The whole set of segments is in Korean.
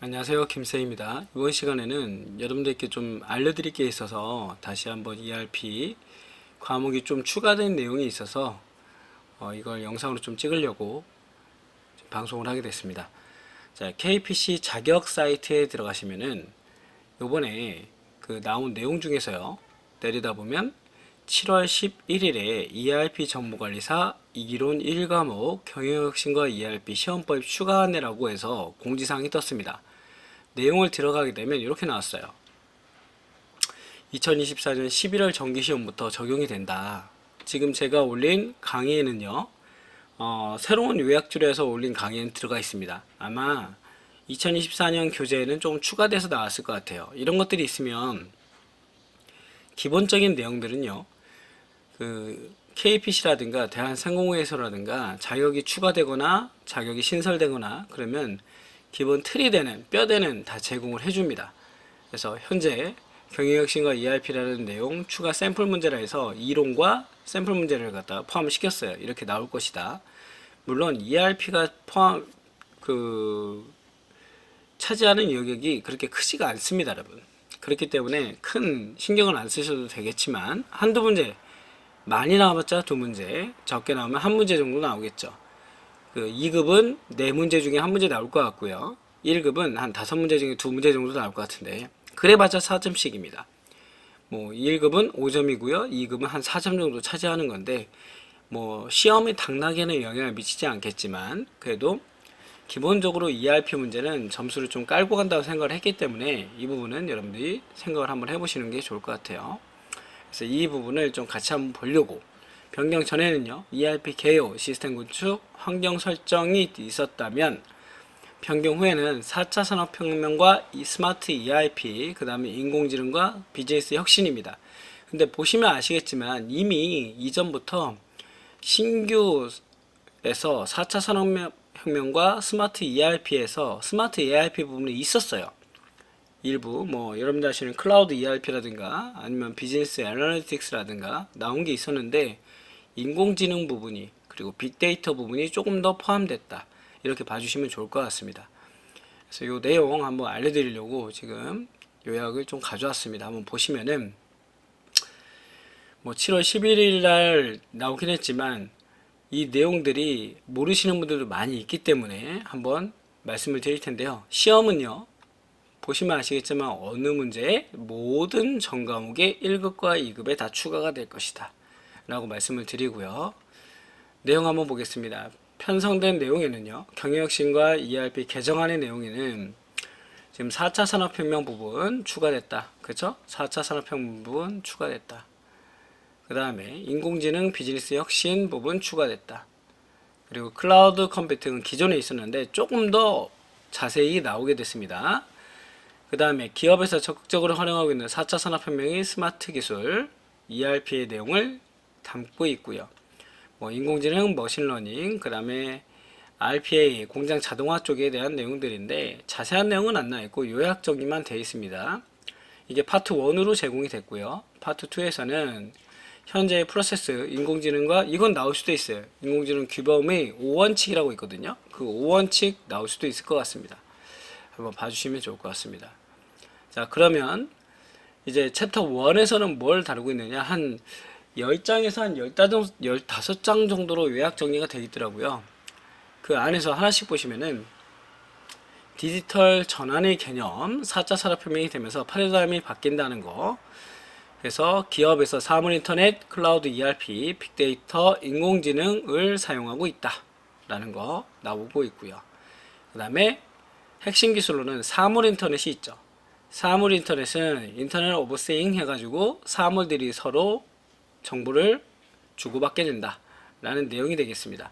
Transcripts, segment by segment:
안녕하세요, 김세희입니다. 이번 시간에는 여러분들께 좀 알려드릴 게 있어서 다시 한번 ERP 과목이 좀 추가된 내용이 있어서 이걸 영상으로 좀 찍으려고 방송을 하게 됐습니다. 자, KPC 자격 사이트에 들어가시면은 요번에 그 나온 내용 중에서요, 내리다 보면 7월 11일에 ERP 정보관리사 2기론 1과목 경영혁신과 ERP 시험법 추가 안내라고 해서 공지사항이 떴습니다. 내용을 들어가게 되면 이렇게 나왔어요. 2024년 11월 정기시험부터 적용이 된다. 지금 제가 올린 강의에는요, 새로운 요약줄에서 올린 강의는 들어가 있습니다. 아마 2024년 교재에는 좀 추가돼서 나왔을 것 같아요. 이런 것들이 있으면 기본적인 내용들은요, 그 KPC라든가 대한상공회에서라든가 자격이 추가되거나 자격이 신설되거나 그러면 기본 틀이 되는 뼈대는 다 제공을 해줍니다. 그래서 현재 경영혁신과 ERP라는 내용 추가 샘플 문제라 해서 이론과 샘플 문제를 갖다 포함을 시켰어요. 이렇게 나올 것이다. 물론 ERP가 차지하는 영역이 그렇게 크지가 않습니다, 여러분. 그렇기 때문에 큰 신경을 안 쓰셔도 되겠지만 한두 문제, 많이 나와봤자 두 문제, 적게 나오면 한 문제 정도 나오겠죠. 그 2급은 4문제 중에 한 문제 나올 것 같고요. 1급은 한 5문제 중에 2문제 정도 나올 것 같은데, 그래봤자 4점씩입니다. 뭐 1급은 5점이고요. 2급은 한 4점 정도 차지하는 건데, 뭐 시험의 당락에는 영향을 미치지 않겠지만 그래도 기본적으로 ERP 문제는 점수를 좀 깔고 간다고 생각을 했기 때문에 이 부분은 여러분들이 생각을 한번 해보시는 게 좋을 것 같아요. 그래서 이 부분을 좀 같이 한번 보려고, 변경 전에는요, ERP 개요, 시스템 구축, 환경 설정이 있었다면 변경 후에는 4차 산업혁명과 스마트 ERP, 그 다음에 인공지능과 비즈니스 혁신입니다. 근데 보시면 아시겠지만 이미 이전부터 신규에서 4차 산업혁명과 스마트 ERP에서 스마트 ERP 부분이 있었어요. 일부 뭐 여러분들 아시는 클라우드 ERP라든가 아니면 비즈니스 애널리틱스라든가 나온 게 있었는데, 인공지능 부분이 그리고 빅데이터 부분이 조금 더 포함됐다, 이렇게 봐주시면 좋을 것 같습니다. 그래서 이 내용 한번 알려드리려고 지금 요약을 좀 가져왔습니다. 한번 보시면은 뭐 7월 11일 날 나오긴 했지만 이 내용들이 모르시는 분들도 많이 있기 때문에 한번 말씀을 드릴 텐데요. 시험은요, 보시면 아시겠지만 어느 문제에 모든 전 과목의 1급과 2급에 다 추가가 될 것이다 라고 말씀을 드리고요. 내용 한번 보겠습니다. 편성된 내용에는요, 경영혁신과 ERP 개정안의 내용에는 지금 4차 산업혁명 부분 추가됐다. 그쵸? 4차 산업혁명 부분 추가됐다. 그 다음에 인공지능 비즈니스 혁신 부분 추가됐다. 그리고 클라우드 컴퓨팅은 기존에 있었는데 조금 더 자세히 나오게 됐습니다. 그 다음에 기업에서 적극적으로 활용하고 있는 4차 산업혁명의 스마트 기술, ERP의 내용을 담고 있고요. 뭐 인공지능, 머신러닝, 그 다음에 RPA, 공장 자동화 쪽에 대한 내용들인데 자세한 내용은 안 나와 있고 요약적이만 되어 있습니다. 이게 파트 1으로 제공이 됐고요. 파트 2에서는 현재의 프로세스, 인공지능과 이건 나올 수도 있어요. 인공지능 규범의 5원칙이라고 있거든요. 그 5원칙 나올 수도 있을 것 같습니다. 한번 봐주시면 좋을 것 같습니다. 자, 그러면 이제 챕터 1에서는 뭘 다루고 있느냐, 한 10장에서 한 15장 정도로 요약 정리가 되어 있더라고요. 그 안에서 하나씩 보시면은 디지털 전환의 개념, 4차 산업혁명이 되면서 패러다임이 바뀐다는 거, 그래서 기업에서 사물 인터넷, 클라우드 ERP, 빅데이터, 인공지능을 사용하고 있다 라는 거 나오고 있고요. 그 다음에 핵심 기술로는 사물 인터넷이 있죠. 사물 인터넷은 인터넷 오브 세잉 해가지고 사물들이 서로 정보를 주고받게 된다 라는 내용이 되겠습니다.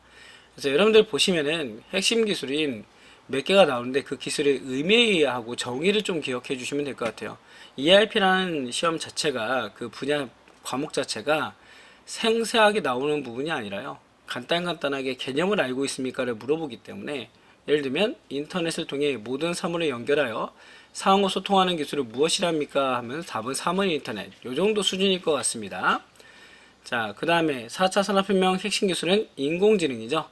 그래서 여러분들 보시면은 핵심 기술인 몇 개가 나오는데 그 기술의 의미하고 정의를 좀 기억해 주시면 될 것 같아요. ERP라는 시험 자체가, 그 분야 과목 자체가 생생하게 나오는 부분이 아니라요, 간단하게 개념을 알고 있습니까를 물어보기 때문에, 예를 들면 인터넷을 통해 모든 사물을 연결하여 상호 소통하는 기술을 무엇이랍니까 하면 답은 사물 인터넷, 요 정도 수준일 것 같습니다. 자, 그 다음에 4차 산업혁명 핵심 기술은 인공지능이죠.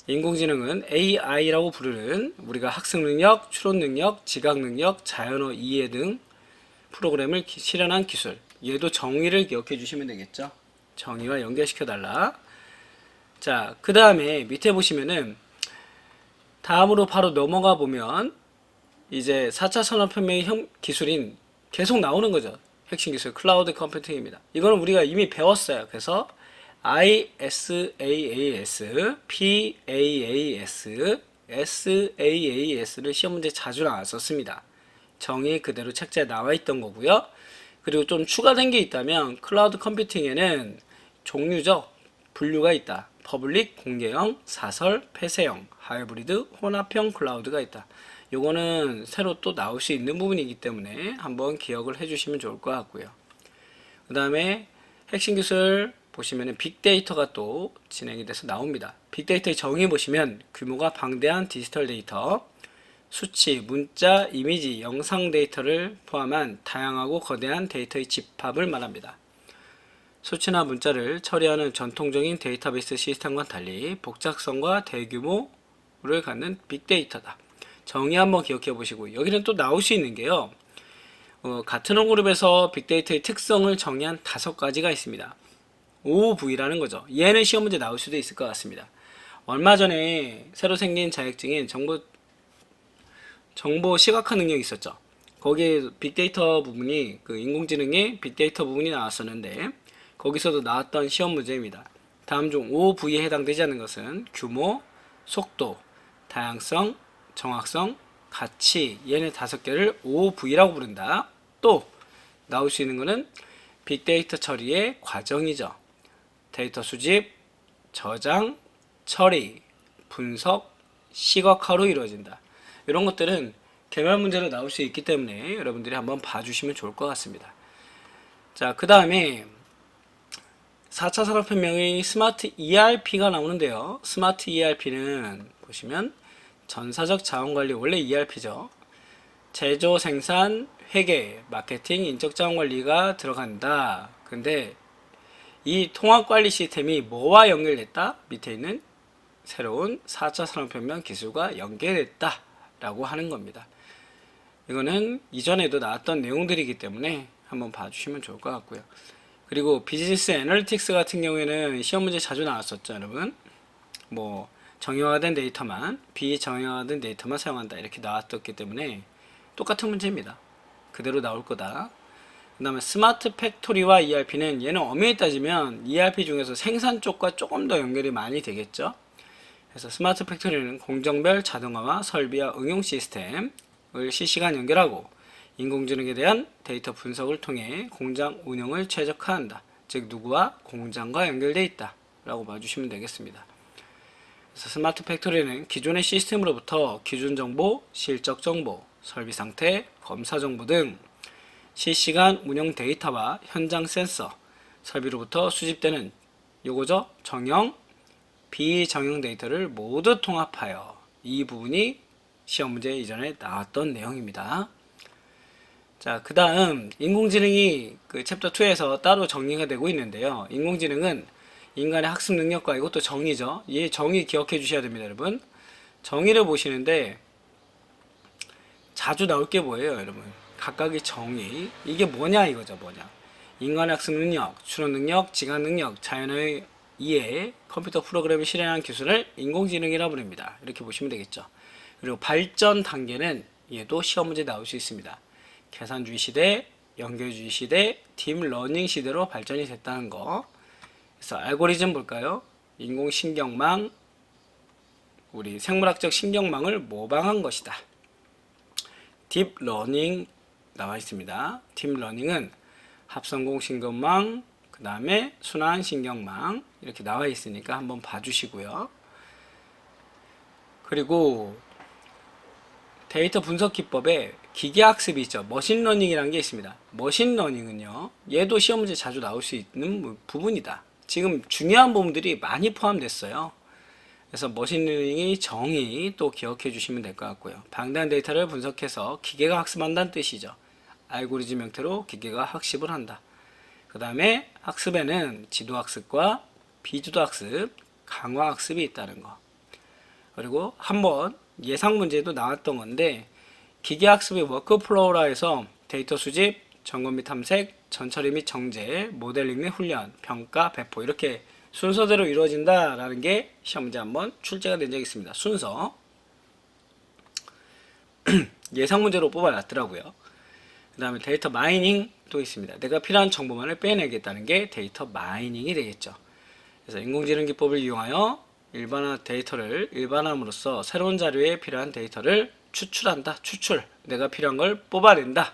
인공지능은 AI라고 부르는 우리가 학습 능력, 추론 능력, 지각 능력, 자연어 이해 등 프로그램을 실현한 기술. 얘도 정의를 기억해 주시면 되겠죠. 정의와 연결시켜 달라. 자, 그 다음에 밑에 보시면은 다음으로 바로 넘어가 보면 이제 4차 산업혁명의 기술인 계속 나오는 거죠. 핵심 기술 클라우드 컴퓨팅입니다. 이거는 우리가 이미 배웠어요. 그래서 ISAAS, PAAS, SAAS를 시험 문제 자주 나왔었습니다. 정의 그대로 책자에 나와 있던 거고요. 그리고 좀 추가된 게 있다면 클라우드 컴퓨팅에는 종류적 분류가 있다. 퍼블릭, 공개형, 사설, 폐쇄형, 하이브리드, 혼합형 클라우드가 있다. 요거는 새로 또 나올 수 있는 부분이기 때문에 한번 기억을 해주시면 좋을 것 같고요. 그 다음에 핵심 기술 보시면은 빅데이터가 또 진행이 돼서 나옵니다. 빅데이터의 정의 보시면 규모가 방대한 디지털 데이터, 수치, 문자, 이미지, 영상 데이터를 포함한 다양하고 거대한 데이터의 집합을 말합니다. 수치나 문자를 처리하는 전통적인 데이터베이스 시스템과 달리 복잡성과 대규모를 갖는 빅데이터다. 정의 한번 기억해 보시고 여기는 또 나올 수 있는 게요. 같은 그룹에서 빅데이터의 특성을 정의한 5가지가 있습니다. OV라는 거죠. 얘는 시험 문제 나올 수도 있을 것 같습니다. 얼마 전에 새로 생긴 자격증인 정보 시각화 능력이 있었죠. 거기에 빅데이터 부분이 그 인공지능의 빅데이터 부분이 나왔었는데 거기서도 나왔던 시험 문제입니다. 다음 중 OV에 해당되지 않는 것은 규모, 속도, 다양성, 정확성, 가치 얘네 5개를 OV라고 부른다. 또 나올 수 있는 것은 빅데이터 처리의 과정이죠. 데이터 수집, 저장, 처리, 분석, 시각화로 이루어진다. 이런 것들은 개별 문제로 나올 수 있기 때문에 여러분들이 한번 봐주시면 좋을 것 같습니다. 자, 그 다음에 4차 산업혁명의 스마트 ERP가 나오는데요. 스마트 ERP는 보시면 전사적 자원관리, 원래 ERP죠. 제조, 생산, 회계, 마케팅, 인적 자원관리가 들어간다. 근데 이 통합관리 시스템이 뭐와 연결됐다? 밑에 있는 새로운 4차 산업혁명 기술과 연결됐다 라고 하는 겁니다. 이거는 이전에도 나왔던 내용들이기 때문에 한번 봐주시면 좋을 것 같고요. 그리고 비즈니스 애널리틱스 같은 경우에는 시험 문제 자주 나왔었죠, 여러분. 뭐 정형화된 데이터만, 비정형화된 데이터만 사용한다 이렇게 나왔었기 때문에 똑같은 문제입니다. 그대로 나올 거다. 그 다음에 스마트 팩토리와 ERP는 얘는 엄밀히 따지면 ERP 중에서 생산 쪽과 조금 더 연결이 많이 되겠죠. 그래서 스마트 팩토리는 공정별 자동화와 설비와 응용 시스템을 실시간 연결하고 인공지능에 대한 데이터 분석을 통해 공장 운영을 최적화한다. 즉 누구와 공장과 연결되어 있다 라고 봐주시면 되겠습니다. 그래서 스마트 팩토리는 기존의 시스템으로부터 기준 정보, 실적 정보, 설비 상태, 검사 정보 등 실시간 운영 데이터와 현장 센서, 설비로부터 수집되는 요거죠. 정형, 비정형 데이터를 모두 통합하여 이 부분이 시험 문제 이전에 나왔던 내용입니다. 자, 그 다음 인공지능이 그 챕터 2에서 따로 정리가 되고 있는데요. 인공지능은 인간의 학습 능력과 이것도 정의죠. 이 정의 기억해 주셔야 됩니다, 여러분. 정의를 보시는데 자주 나올 게 뭐예요, 여러분? 각각의 정의. 이게 뭐냐 이거죠, 뭐냐. 인간의 학습 능력, 추론 능력, 지각 능력, 자연의 이해, 컴퓨터 프로그램을 실행하는 기술을 인공지능이라 부릅니다. 이렇게 보시면 되겠죠. 그리고 발전 단계는 얘도 시험 문제 나올 수 있습니다. 계산주의 시대, 연결주의 시대, 딥러닝 시대로 발전이 됐다는 거. 그래서 알고리즘 볼까요? 인공신경망, 우리 생물학적 신경망을 모방한 것이다. 딥러닝 나와 있습니다. 딥러닝은 합성공신경망, 그 다음에 순환신경망 이렇게 나와 있으니까 한번 봐주시고요. 그리고 데이터 분석 기법에 기계학습이 있죠. 머신러닝이라는 게 있습니다. 머신러닝은요, 얘도 시험 문제 자주 나올 수 있는 부분이다. 지금 중요한 부분들이 많이 포함됐어요. 그래서 머신러닝의 정의 또 기억해 주시면 될 것 같고요. 방대한 데이터를 분석해서 기계가 학습한다는 뜻이죠. 알고리즘 형태로 기계가 학습을 한다. 그 다음에 학습에는 지도학습과 비지도학습, 강화학습이 있다는 거. 그리고 한번 예상 문제도 나왔던 건데 기계학습의 워크플로우라 해서 데이터 수집, 점검 및 탐색, 전처리 및 정제, 모델링 및 훈련, 평가, 배포 이렇게 순서대로 이루어진다라는 게 시험 문제 한번 출제가 된 적이 있습니다. 순서 예상 문제로 뽑아놨더라고요. 그 다음에 데이터 마이닝도 있습니다. 내가 필요한 정보만을 빼내겠다는 게 데이터 마이닝이 되겠죠. 그래서 인공지능 기법을 이용하여 일반화 데이터를 일반함으로써 새로운 자료에 필요한 데이터를 추출한다. 추출. 내가 필요한 걸 뽑아낸다.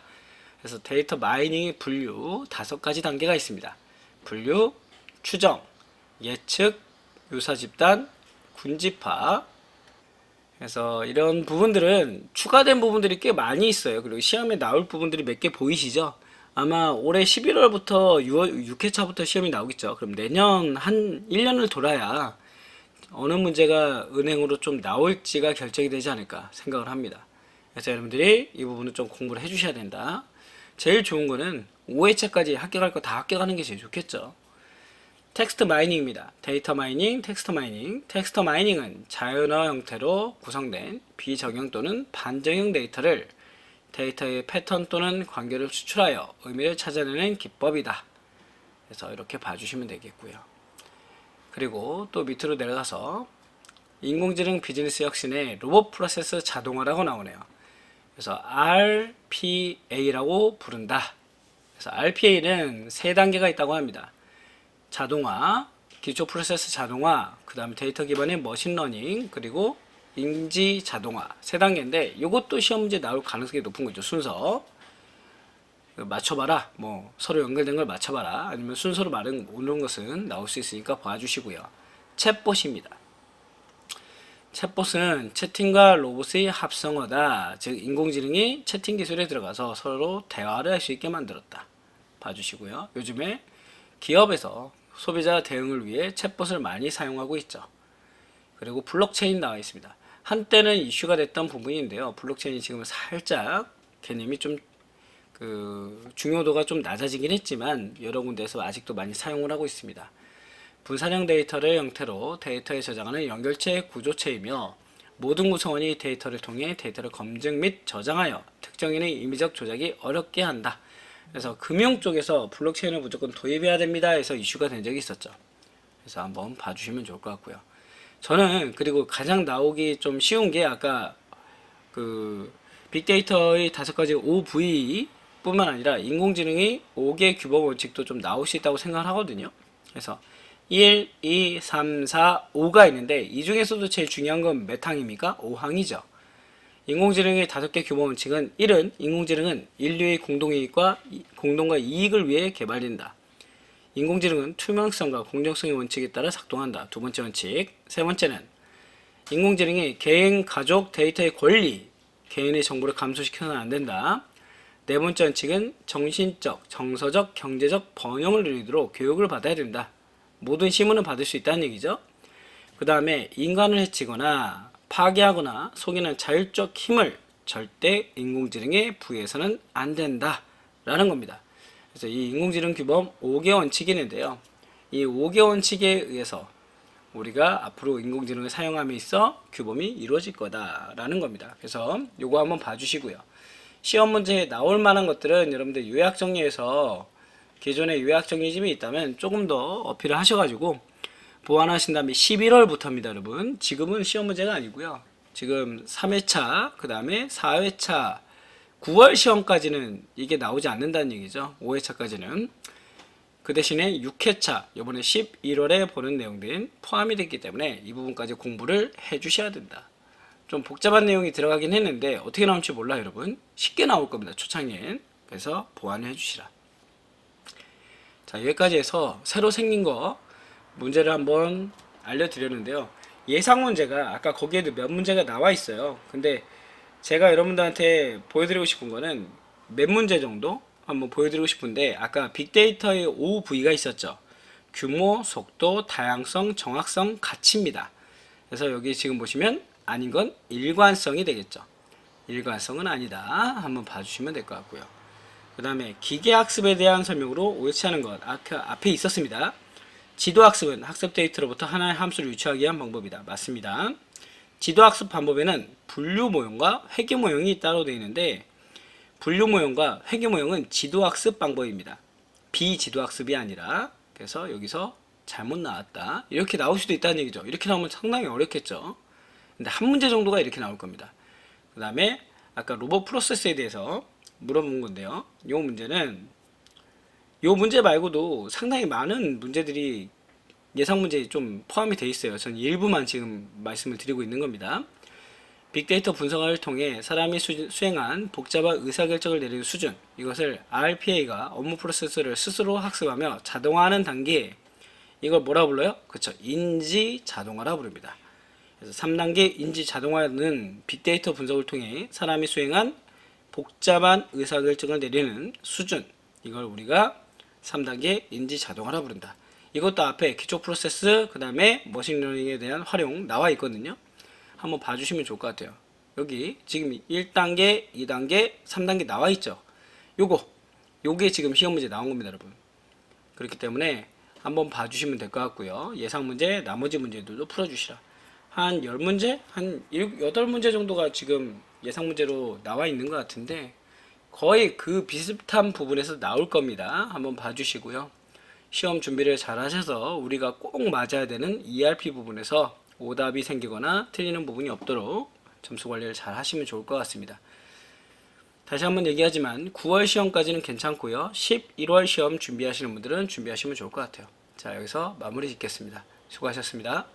그래서 데이터 마이닝의 분류 5가지 단계가 있습니다. 분류, 추정, 예측, 유사 집단, 군집화. 그래서 이런 부분들은 추가된 부분들이 꽤 많이 있어요. 그리고 시험에 나올 부분들이 몇 개 보이시죠? 아마 올해 11월부터 6회차부터 시험이 나오겠죠. 그럼 내년 한 1년을 돌아야 어느 문제가 은행으로 좀 나올지가 결정이 되지 않을까 생각을 합니다. 그래서 여러분들이 이 부분은 좀 공부를 해주셔야 된다. 제일 좋은 거는 5회차까지 합격할 거 다 합격하는 게 제일 좋겠죠. 텍스트 마이닝입니다. 데이터 마이닝, 텍스트 마이닝. 텍스트 마이닝은 자연어 형태로 구성된 비정형 또는 반정형 데이터를 데이터의 패턴 또는 관계를 추출하여 의미를 찾아내는 기법이다. 그래서 이렇게 봐주시면 되겠고요. 그리고 또 밑으로 내려가서 인공지능 비즈니스 혁신의 로봇 프로세스 자동화라고 나오네요. 그래서 RPA라고 부른다. 그래서 RPA는 3단계가 있다고 합니다. 자동화, 기초 프로세스 자동화, 그 다음에 데이터 기반의 머신러닝, 그리고 인지 자동화 3단계인데 이것도 시험 문제 나올 가능성이 높은 거죠. 순서 맞춰봐라, 뭐 서로 연결된 걸 맞춰봐라, 아니면 순서로 말은 오는 것은 나올 수 있으니까 봐주시고요. 챗봇입니다. 챗봇은 채팅과 로봇의 합성어다. 즉 인공지능이 채팅 기술에 들어가서 서로 대화를 할 수 있게 만들었다. 봐주시고요. 요즘에 기업에서 소비자 대응을 위해 챗봇을 많이 사용하고 있죠. 그리고 블록체인 나와 있습니다. 한때는 이슈가 됐던 부분인데요. 블록체인이 지금 살짝 개념이 좀 중요도가 좀 낮아지긴 했지만 여러 군데에서 아직도 많이 사용을 하고 있습니다. 분산형 데이터를 형태로 데이터에 저장하는 연결체 구조체이며 모든 구성원이 데이터를 통해 데이터를 검증 및 저장하여 특정인의 임의적 조작이 어렵게 한다. 그래서 금융 쪽에서 블록체인을 무조건 도입해야 됩니다 해서 이슈가 된 적이 있었죠. 그래서 한번 봐주시면 좋을 것 같고요. 저는 그리고 가장 나오기 좀 쉬운 게 아까 빅데이터의 5가지 OV 뿐만 아니라 인공지능의 5개 규범 원칙도 좀 나올 수 있다고 생각을 하거든요. 그래서 1, 2, 3, 4, 5가 있는데 이 중에서도 제일 중요한 건 몇 항입니까? 5항이죠. 인공지능의 5개 규범 원칙은 1은 인공지능은 인류의 공동과 이익을 위해 개발된다. 인공지능은 투명성과 공정성의 원칙에 따라 작동한다. 2번째 원칙. 3번째는 인공지능이 개인, 가족, 데이터의 권리, 개인의 정보를 감소시켜서는 안 된다. 4번째 원칙은 정신적, 정서적, 경제적 번영을 누리도록 교육을 받아야 된다. 모든 시문을 받을 수 있다는 얘기죠. 그 다음에 인간을 해치거나 파괴하거나 속이는 자율적 힘을 절대 인공지능에 부여해서는 안 된다 라는 겁니다. 그래서 이 인공지능 규범 5개 원칙이 있는데요. 이 5개 원칙에 의해서 우리가 앞으로 인공지능을 사용함에 있어 규범이 이루어질 거다라는 겁니다. 그래서 요거 한번 봐주시고요. 시험 문제에 나올 만한 것들은 여러분들 요약 정리해서 기존에 요약 정리집이 있다면 조금 더 어필을 하셔가지고 보완하신 다음에 11월부터입니다 여러분. 지금은 시험 문제가 아니고요. 지금 3회차 그 다음에 4회차 9월 시험까지는 이게 나오지 않는다는 얘기죠. 5회차까지는. 그 대신에 6회차 이번에 11월에 보는 내용들은 포함이 됐기 때문에 이 부분까지 공부를 해 주셔야 된다. 좀 복잡한 내용이 들어가긴 했는데 어떻게 나올지 몰라요 여러분. 쉽게 나올 겁니다 초창기엔. 그래서 보완을 해 주시라. 자, 여기까지 해서 새로 생긴 거 문제를 한번 알려드렸는데요. 예상 문제가 아까 거기에도 몇 문제가 나와 있어요. 근데 제가 여러분들한테 보여드리고 싶은 거는 몇 문제 정도 한번 보여드리고 싶은데 아까 빅데이터의 5V가 있었죠. 규모, 속도, 다양성, 정확성, 가치입니다. 그래서 여기 지금 보시면 아닌 건 일관성이 되겠죠. 일관성은 아니다. 한번 봐주시면 될 것 같고요. 그 다음에 기계학습에 대한 설명으로 옳지 않은 것 앞에 있었습니다. 지도학습은 학습 데이터로부터 하나의 함수를 유추하기 위한 방법이다. 맞습니다. 지도학습 방법에는 분류 모형과 회계 모형이 따로 되어 있는데, 분류 모형과 회계 모형은 지도학습 방법입니다. 비지도학습이 아니라. 그래서 여기서 잘못 나왔다 이렇게 나올 수도 있다는 얘기죠. 이렇게 나오면 상당히 어렵겠죠. 근데 한 문제 정도가 이렇게 나올 겁니다. 그 다음에 아까 로봇 프로세스에 대해서 물어본 건데요. 요 문제 말고도 상당히 많은 문제들이 예상 문제에 좀 포함이 되어 있어요. 저는 일부만 지금 말씀을 드리고 있는 겁니다. 빅데이터 분석을 통해 사람이 수행한 복잡한 의사결정을 내리는 수준, 이것을 RPA가 업무 프로세스를 스스로 학습하며 자동화하는 단계, 이걸 뭐라 불러요? 그렇죠. 인지 자동화라 부릅니다. 그래서 3단계 인지 자동화는 빅데이터 분석을 통해 사람이 수행한 복잡한 의사결정을 내리는 수준, 이걸 우리가 3단계 인지 자동화라 부른다. 이것도 앞에 기초 프로세스, 그 다음에 머신러닝에 대한 활용 나와 있거든요. 한번 봐주시면 좋을 것 같아요. 여기 지금 1단계, 2단계, 3단계 나와 있죠. 요게 지금 시험 문제 나온 겁니다, 여러분. 그렇기 때문에 한번 봐주시면 될 것 같고요. 예상 문제, 나머지 문제들도 풀어주시라. 한 10문제? 한 8문제 정도가 지금 예상 문제로 나와 있는 것 같은데, 거의 그 비슷한 부분에서 나올 겁니다. 한번 봐주시고요. 시험 준비를 잘 하셔서 우리가 꼭 맞아야 되는 ERP 부분에서 오답이 생기거나 틀리는 부분이 없도록 점수 관리를 잘 하시면 좋을 것 같습니다. 다시 한번 얘기하지만 9월 시험까지는 괜찮고요. 11월 시험 준비하시는 분들은 준비하시면 좋을 것 같아요. 자, 여기서 마무리 짓겠습니다. 수고하셨습니다.